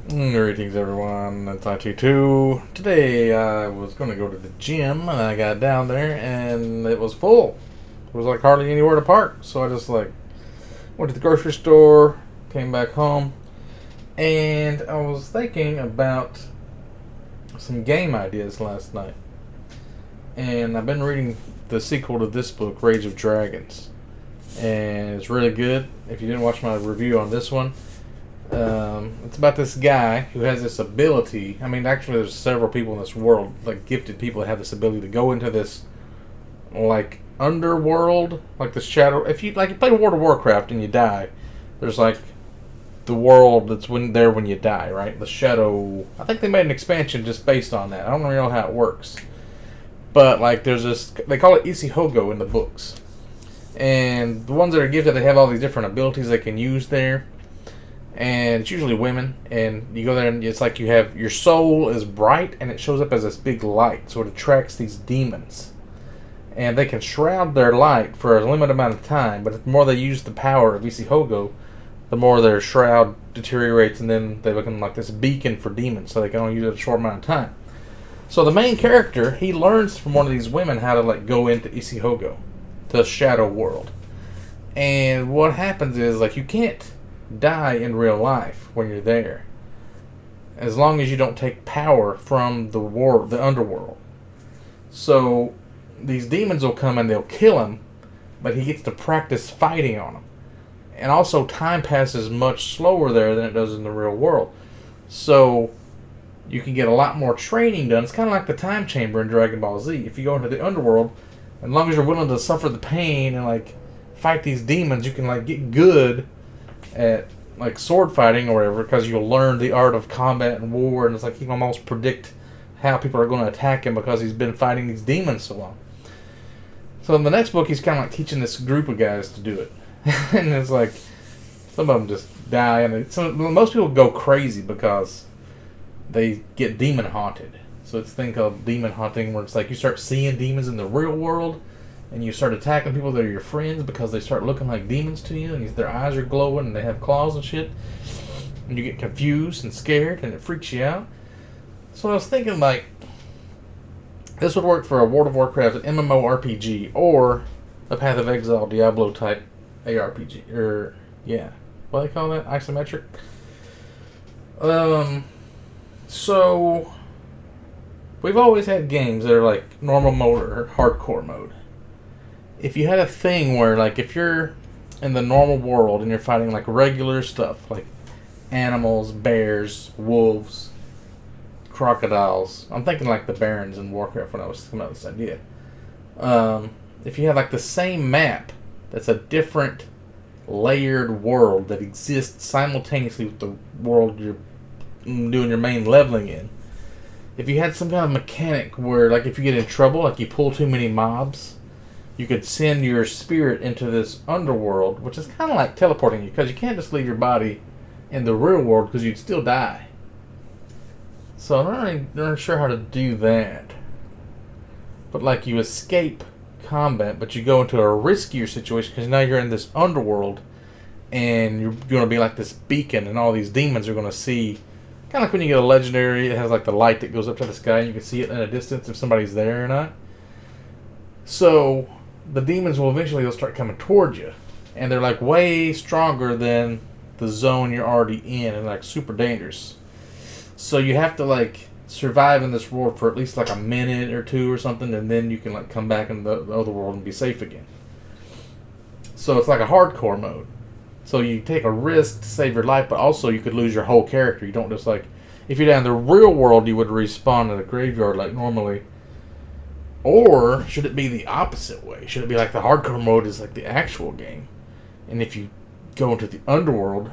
Greetings everyone, it's I22. Today I was going to go to the gym and I got down there and it was full. It was like hardly anywhere to park. So I just went to the grocery store, came back home, and I was thinking about some game ideas last night. And I've been reading the sequel to this book, Rage of Dragons. And it's really good. If you didn't watch my review on this one, it's about this guy who has this ability. I mean, actually, there's several people in this world, like gifted people, that have this ability to go into this, like, underworld, like the shadow. If you play World of Warcraft and you die, there's like the world that's there when you die, right? The shadow. I think they made an expansion just based on that. I don't really know how it works, but like, there's this. They call it Isihogo in the books, and the ones that are gifted, they have all these different abilities they can use there. And it's usually women, and you go there and it's like you have your soul is bright and it shows up as this big light, so it attracts these demons, and they can shroud their light for a limited amount of time, but the more they use the power of Isihogo, the more their shroud deteriorates, and then they become like this beacon for demons, so they can only use it a short amount of time. So the main character, he learns from one of these women how to like go into Isihogo, the shadow world. And what happens is, like, you can't die in real life when you're there, as long as you don't take power from the underworld. So these demons will come and they'll kill him, but he gets to practice fighting on them. And also, time passes much slower there than it does in the real world, so you can get a lot more training done. It's kind of like the time chamber in Dragon Ball Z. If you go into the underworld, as long as you're willing to suffer the pain and like fight these demons, you can like get good at like sword fighting or whatever, because you'll learn the art of combat and war, and it's like you can almost predict how people are going to attack him because he's been fighting these demons so long. So in the next book, he's kind of like teaching this group of guys to do it. And it's like some of them just die, and most people go crazy because they get demon haunted. So it's a thing called demon haunting, where it's like you start seeing demons in the real world, and you start attacking people that are your friends because they start looking like demons to you, and their eyes are glowing, and they have claws and shit. And you get confused and scared, and it freaks you out. So I was thinking, like, this would work for a World of Warcraft MMORPG, or a Path of Exile Diablo type ARPG. Or, yeah. What do they call that? Isometric? So we've always had games that are like normal mode or hardcore mode. If you had a thing where, like, if you're in the normal world and you're fighting like regular stuff, like animals, bears, wolves, crocodiles. I'm thinking like the Barons in Warcraft when I was thinking about this idea. If you had like the same map that's a different layered world that exists simultaneously with the world you're doing your main leveling in. If you had some kind of mechanic where, like, if you get in trouble, like you pull too many mobs, you could send your spirit into this underworld, which is kind of like teleporting you, because you can't just leave your body in the real world because you'd still die. So I'm not really sure how to do that. But like, you escape combat, but you go into a riskier situation because now you're in this underworld, and you're going to be like this beacon, and all these demons are going to see. Kind of like when you get a legendary, it has like the light that goes up to the sky, and you can see it in a distance if somebody's there or not. So the demons will eventually, they'll start coming towards you, and they're like way stronger than the zone you're already in, and like super dangerous. So you have to like survive in this world for at least like a minute or two or something, and then you can like come back in the other world and be safe again. So it's like a hardcore mode. So you take a risk to save your life, but also you could lose your whole character. You don't just like, if you're down in the real world, you would respawn in a graveyard like normally. Or should it be the opposite way? Should it be like the hardcore mode is like the actual game, and if you go into the underworld,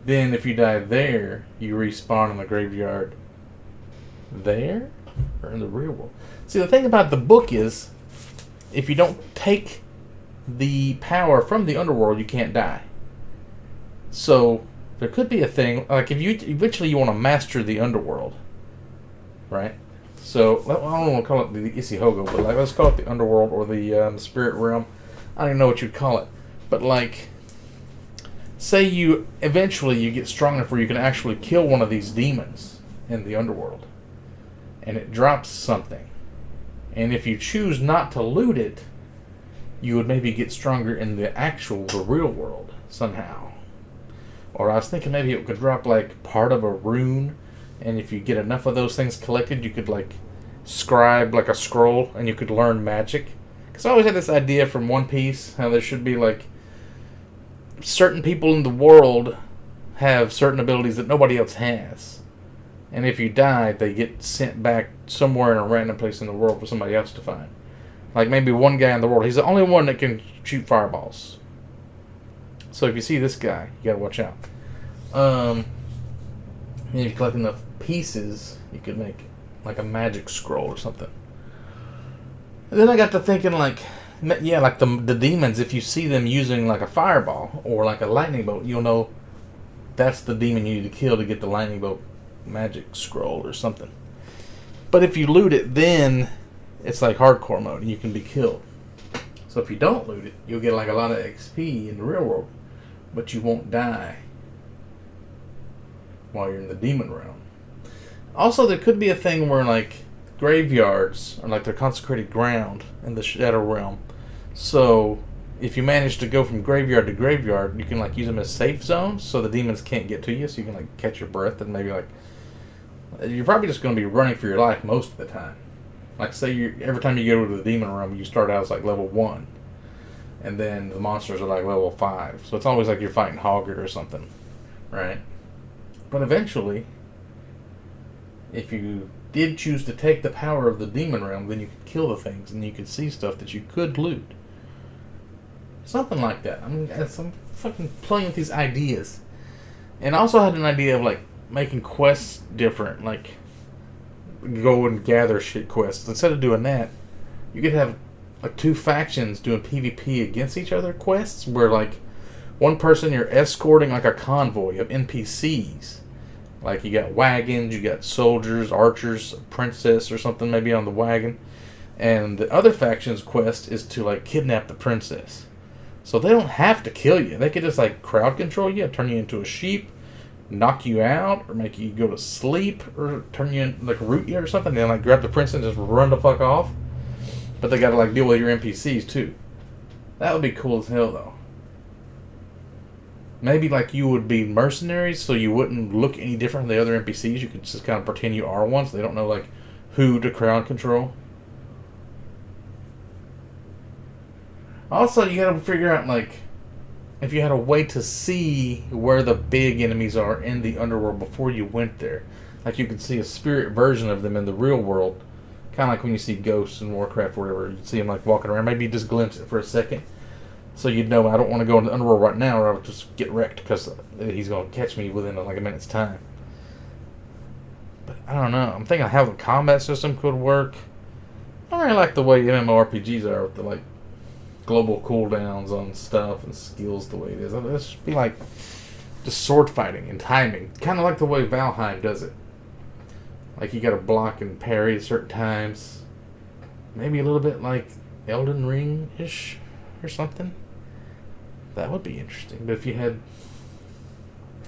then if you die there, you respawn in the graveyard there? Or in the real world? See, the thing about the book is, if you don't take the power from the underworld, you can't die. So there could be a thing, like, if you eventually you want to master the underworld, right? So I don't want to call it the Isihogo, but like, let's call it the underworld or the spirit realm. I don't even know what you'd call it, but like, say you eventually you get strong enough where you can actually kill one of these demons in the underworld, and it drops something. And if you choose not to loot it, you would maybe get stronger in the real world somehow. Or I was thinking maybe it could drop like part of a rune, and if you get enough of those things collected, you could like scribe like a scroll, and you could learn magic. Because I always had this idea from One Piece, how there should be like certain people in the world have certain abilities that nobody else has. And if you die, they get sent back somewhere in a random place in the world for somebody else to find. Like maybe one guy in the world, he's the only one that can shoot fireballs. So if you see this guy, you gotta watch out. And if you collect enough pieces, you could make like a magic scroll or something. And then I got to thinking like the demons, if you see them using like a fireball or like a lightning bolt, you'll know that's the demon you need to kill to get the lightning bolt magic scroll or something. But if you loot it, then it's like hardcore mode and you can be killed. So if you don't loot it, you'll get like a lot of XP in the real world, but you won't die while you're in the demon realm. Also, there could be a thing where like graveyards are like their consecrated ground in the shadow realm. So if you manage to go from graveyard to graveyard, you can like use them as safe zones so the demons can't get to you, so you can like catch your breath and maybe like you're probably just going to be running for your life most of the time. Like say every time you go to the demon realm, you start out as like level 1, and then the monsters are like level 5. So it's always like you're fighting Hoggard or something, right? But eventually, if you did choose to take the power of the demon realm, then you could kill the things and you could see stuff that you could loot. Something like that. I'm fucking playing with these ideas. And I also had an idea of like making quests different, like go and gather shit quests. Instead of doing that, you could have like two factions doing PvP against each other quests, where like one person you're escorting like a convoy of NPCs. Like you got wagons, you got soldiers, archers, a princess or something maybe on the wagon. And the other faction's quest is to like kidnap the princess. So they don't have to kill you. They could just like crowd control you, turn you into a sheep, knock you out, or make you go to sleep, or turn you in, like root you or something, and then like grab the princess and just run the fuck off. But they gotta like deal with your NPCs too. That would be cool as hell though. Maybe like you would be mercenaries, so you wouldn't look any different than the other NPCs. You could just kind of pretend you are one, so they don't know like who to crowd control. Also, you gotta figure out like if you had a way to see where the big enemies are in the underworld before you went there. Like you could see a spirit version of them in the real world. Kind of like when you see ghosts in Warcraft or whatever. You'd see them like walking around. Maybe you just glimpse it for a second. So you'd know I don't want to go into the underworld right now, or I'll just get wrecked because he's going to catch me within like a minute's time. But I don't know. I'm thinking how the combat system could work. I really like the way MMORPGs are with the like global cooldowns on stuff and skills the way it is. It should be like just sword fighting and timing. Kind of like the way Valheim does it. Like you got to block and parry at certain times. Maybe a little bit like Elden Ring-ish or something. That would be interesting. But if you had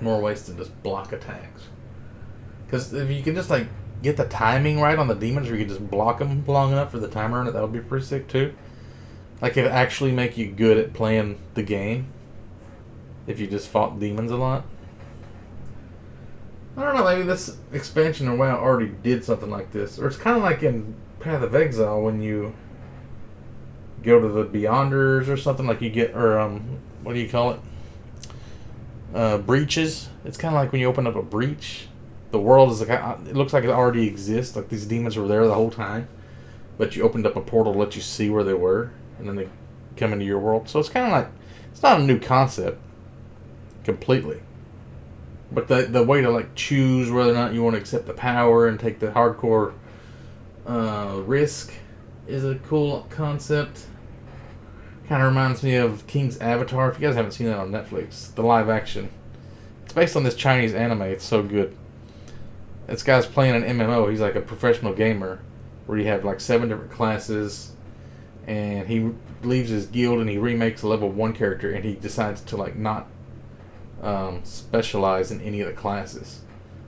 more ways to just block attacks. Because if you can just like get the timing right on the demons, or you could just block them long enough for the timer on it, that would be pretty sick too. Like it actually make you good at playing the game if you just fought demons a lot. I don't know, maybe this expansion of WoW already did something like this. Or it's kind of like in Path of Exile when you go to the Beyonders or something, like you get, or what do you call it? Breaches. It's kind of like when you open up a breach. The world is like, it looks like it already exists. Like these demons were there the whole time, but you opened up a portal to let you see where they were, and then they come into your world. So it's kind of like, it's not a new concept completely, but the way to like choose whether or not you want to accept the power and take the hardcore risk is a cool concept. Kind of reminds me of King's Avatar. If you guys haven't seen that on Netflix, the live action, it's based on this Chinese anime. It's so good. This guy's playing an MMO. He's like a professional gamer, where you have like 7 different classes, and he leaves his guild and he remakes a level 1 character, and he decides to like not specialize in any of the classes.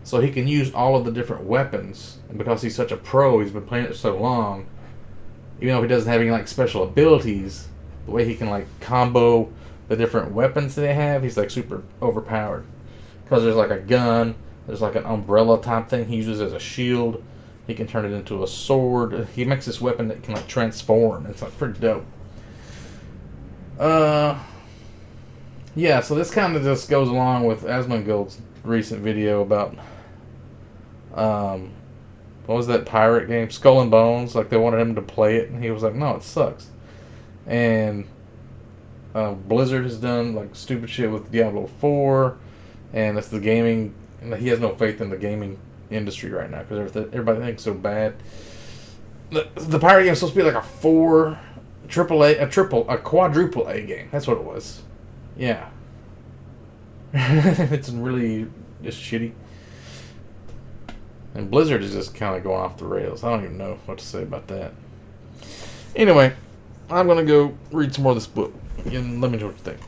So he can use all of the different weapons, and because he's such a pro, he's been playing it so long, even though he doesn't have any like special abilities, the way he can like combo the different weapons that they have, he's like super overpowered. Because there's like a gun, there's like an umbrella type thing he uses as a shield. He can turn it into a sword. He makes this weapon that can like transform. It's like pretty dope. Yeah, so this kind of just goes along with Asmongold's recent video about what was that pirate game, Skull and Bones? Like they wanted him to play it, and he was like, "No, it sucks." And Blizzard has done like stupid shit with Diablo 4, and it's the gaming. He has no faith in the gaming industry right now because everybody thinks so bad. The pirate game is supposed to be like a quadruple A game. That's what it was. Yeah. It's really just shitty. And Blizzard is just kind of going off the rails. I don't even know what to say about that. Anyway, I'm going to go read some more of this book. And let me know what you think.